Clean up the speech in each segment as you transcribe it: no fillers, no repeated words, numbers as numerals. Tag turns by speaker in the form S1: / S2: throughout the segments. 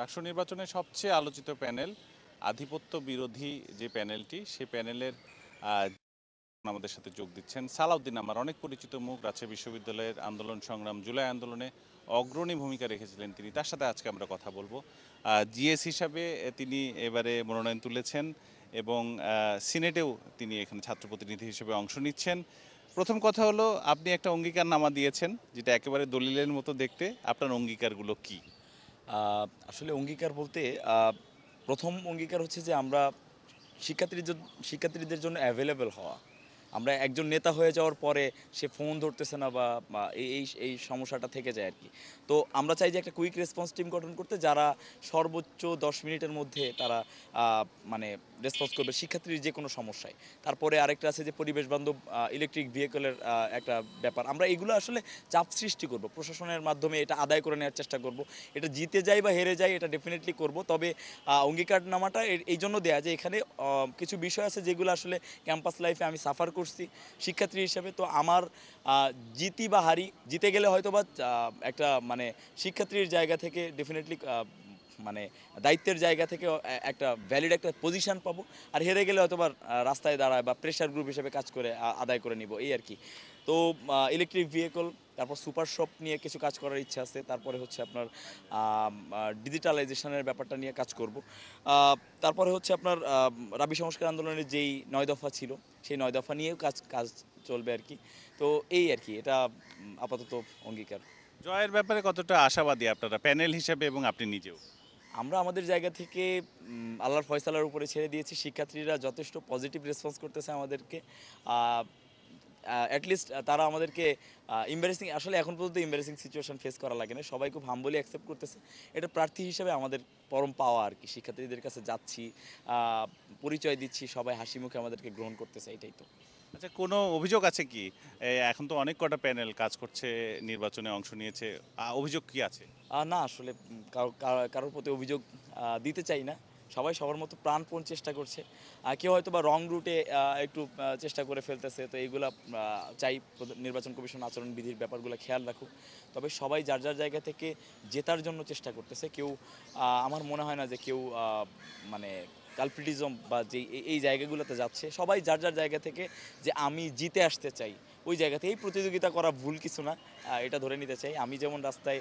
S1: রাষ্ট্র নির্বাচনে সবচেয়ে আলোচিত প্যানেল আধিপত্য বিরোধী যে প্যানেলটি, সে প্যানেলের আহ, আমাদের সাথে যোগ দিচ্ছেন সালাউদ্দিন আমার অনেক পরিচিত মুখ। রাজশাহী বিশ্ববিদ্যালয়ের আন্দোলন সংগ্রাম, জুলাই আন্দোলনে অগ্রণী ভূমিকা রেখেছিলেন তিনি। তার সাথে আজকে আমরা কথা বলবো। জিএস হিসাবে তিনি এবারে মনোনয়ন তুলেছেন এবং সিনেটেও তিনি এখানে ছাত্র প্রতিনিধি হিসেবে অংশ নিচ্ছেন। প্রথম কথা হলো, আপনি একটা অঙ্গীকারনামা দিয়েছেন যেটা একেবারে দলিলের মতো দেখতে। আপনার অঙ্গীকারগুলো কি?
S2: আসলে অঙ্গীকার বলতে প্রথম অঙ্গীকার হচ্ছে যে আমরা শিক্ষার্থীদের জন্য অ্যাভেলেবল হওয়া। আমরা একজন নেতা হয়ে যাওয়ার পরে সে ফোন ধরতেছে না বা এই সমস্যাটা থেকে যায় আর কি। তো আমরা চাই যে একটা কুইক রেসপন্স টিম গঠন করতে, যারা সর্বোচ্চ 10 মিনিটের মধ্যে তারা মানে রেসপন্স করবে শিক্ষার্থীর যে কোনো সমস্যায়। তারপরে আরেকটা আছে যে পরিবেশ বান্ধব ইলেকট্রিক ভেহিকলের একটা ব্যাপার। আমরা এগুলো আসলে চাপ সৃষ্টি করব, প্রশাসনের মাধ্যমে এটা আদায় করে নেওয়ার চেষ্টা করব। এটা জিতে যাই বা হেরে যাই, এটা ডেফিনেটলি করব। তবে অঙ্গীকারনামাটা এই জন্য দেয়া যে এখানে কিছু বিষয় আছে যেগুলো আসলে ক্যাম্পাস লাইফে আমি সাফার করছি শিক্ষার্থী হিসেবে। তো আমার জিতি বা হারি, জিতে গেলে হয়তো বা একটা মানে শিক্ষার্থীর জায়গা থেকে ডেফিনেটলি মানে দায়িত্বের জায়গা থেকে একটা ভ্যালিড একটা পজিশন পাবো। আর হেরে গেলে হয়তো বা রাস্তায় দাঁড়ায় বা প্রেশার গ্রুপ হিসেবে কাজ করে আদায় করে নিব, এই আর কি। তো ইলেকট্রিক ভেহিকল, তারপর সুপার শপ নিয়ে কিছু কাজ করার ইচ্ছা আছে। তারপরে হচ্ছে আপনার ডিজিটালাইজেশনের ব্যাপারটা নিয়ে কাজ করব। তারপরে হচ্ছে আপনার রাবি সংস্কার আন্দোলনের যেই 9 দফা ছিল, সেই 9 দফা নিয়েও কাজ কাজ চলবে আর কি। তো এই আর কি, এটা আপাতত অঙ্গীকার।
S1: জয়ের ব্যাপারে কতটা আশাবাদী আপনারা প্যানেল হিসেবে এবং আপনি নিজেও?
S2: আমরা আমাদের জায়গা থেকে আল্লাহর ফয়সালার উপরে ছেড়ে দিয়েছি। শিক্ষার্থীরা যথেষ্ট পজিটিভ রেসপন্স করতেছে আমাদেরকে। অ্যাটলিস্ট তারা আমাদেরকে এম্বারেসিং, আসলে এখন পর্যন্ত এম্বারেসিং সিচুয়েশন ফেস করা লাগে না। সবাই খুব হাম্বলি অ্যাকসেপ্ট করতেছে। এটা প্রার্থী হিসেবে আমাদের পরম পাওয়া আর কি। শিক্ষার্থীদের কাছে যাচ্ছি, পরিচয় দিচ্ছি, সবাই হাসি মুখে আমাদেরকে গ্রহণ করতেছে, এটাই তো।
S1: আচ্ছা, কোনো অভিযোগ আছে কি? এখন তো অনেক কটা প্যানেল কাজ করছে, নির্বাচনে অংশ নিয়েছে। অভিযোগ কি আছে?
S2: না আসলে কারোর প্রতি অভিযোগ দিতে চাই না। সবাই সবার মতো প্রাণপণ চেষ্টা করছে। কেউ হয়তো বা রং রুটে একটু চেষ্টা করে ফেলতেছে। তো এইগুলা চাই নির্বাচন কমিশন আচরণবিধির ব্যাপারগুলো খেয়াল রাখুক। তবে সবাই যার যার জায়গা থেকে জেতার জন্য চেষ্টা করতেছে। কেউ আমার মনে হয় না যে কেউ মানে কালপ্রিটিজম বা এই জায়গাগুলোতে যাচ্ছে। সবাই যার যার জায়গা থেকে যে আমি জিতে আসতে চাই, ওই জায়গাতে এই প্রতিযোগিতা করা ভুল কিছু না। এটা ধরে নিতে চাই। আমি যেমন রাস্তায়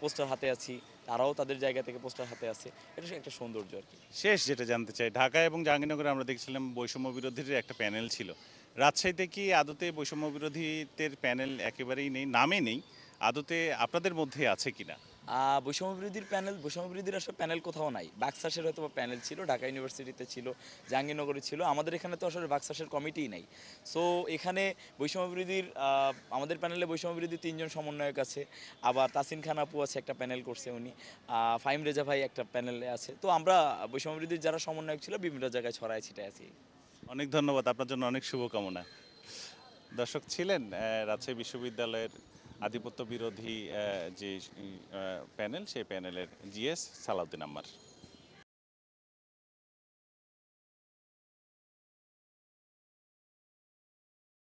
S2: পোস্টার হাতে আছি, তারাও তাদের জায়গা থেকে পোস্টার হাতে আছে। এটা একটা সৌন্দর্য আর কি।
S1: শেষ যেটা জানতে চাই, ঢাকা এবং জাহাঙ্গীরনগরে আমরা দেখছিলাম বৈষম্য বিরোধীদের একটা প্যানেল ছিল। রাজশাহীতে কি আদতে বৈষম্য বিরোধীদের প্যানেল একেবারেই নেই, নামে নেই? আদতে আপনাদের মধ্যে আছে কিনা?
S2: বৈষম্য বিরোধীর আসলে প্যানেল কোথাও নাই। বাকশাসের হয়তো বা প্যানেল ছিল, ঢাকা ইউনিভার্সিটিতে ছিল, জাহাঙ্গীরনগরে ছিল। আমাদের এখানে তো আসলে বাকশাসের কমিটিই নাই। সো এখানে বৈষম্য বিরোধীর আমাদের প্যানেলে বৈষম্য বিরোধী 3 জন সমন্বয়ক আছে। আবার তাসিন খান আপু আছে, একটা প্যানেল করছে উনি। ফাহিম রেজা ভাই একটা প্যানেলে আছে। তো আমরা বৈষম্য বিরোধীর যারা সমন্বয়ক ছিল বিভিন্ন জায়গায় ছড়ায় ছিটায় আছি।
S1: অনেক ধন্যবাদ, আপনার জন্য অনেক শুভকামনা। দর্শক ছিলেন রাজশাহী বিশ্ববিদ্যালয়ের আধিপত্য বিরোধী যে প্যানেল, সেই প্যানেলের জিএস সালাউদ্দিন আম্মার।